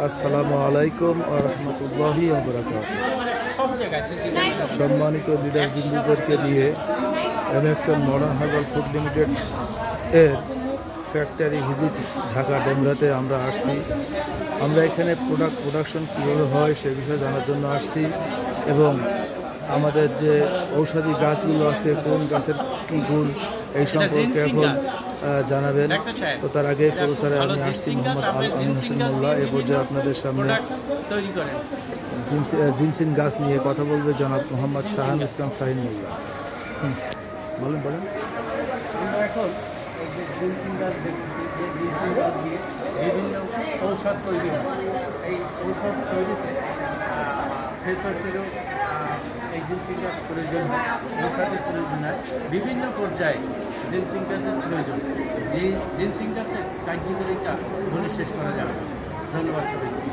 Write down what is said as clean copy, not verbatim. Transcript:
আসসালামু আলাইকুম ওয়া রাহমাতুল্লাহি ওয়া বারাকাতুহু। সম্মানিত লিডারবৃন্দদেরকে নিয়ে এমএক্সএল মডার্ন হার্বাল ফুড লিমিটেড এর ফ্যাক্টরি ভিজিট ঢাকা ডেমরাতে আমরা আসছি। আমরা এখানে প্রোডাকশন কীভাবে হয় সে বিষয়ে জানার জন্য আসছি এবং আমাদের যে ঔষধি গাছগুলো আছে কোন গাছের কী গুণ এই সম্পর্কে এখন জানাবেন। তো তার আগে প্রফেসরে আমি আসছি মোহাম্মদ আমিন হোসেন মোল্লা। এ পর্যায়ে আপনাদের সামনে জিনসিন গাছ নিয়ে কথা বলবে জনাব মোহাম্মদ শাহান ইসলাম শাহিন মোল্লা। বলেন বলেন। আমরা এখন এই যে জিনসিন গাছ দেখছি, যে জিনসিন গাছ দিয়ে বিভিন্ন ঔষধ তৈরি হয়। এই ঔষধ তৈরিতে ফেস ওয়াশেরও এই জিনসিন গাছ প্রয়োজন হয়, ঔষধের প্রয়োজন হয়, বিভিন্ন পর্যায়ে জিনসিন গাছের প্রয়োজন। যে জিনসিন গাছের কার্যকারিতা বলে শেষ করা যাবে। ধন্যবাদ সবাইকে।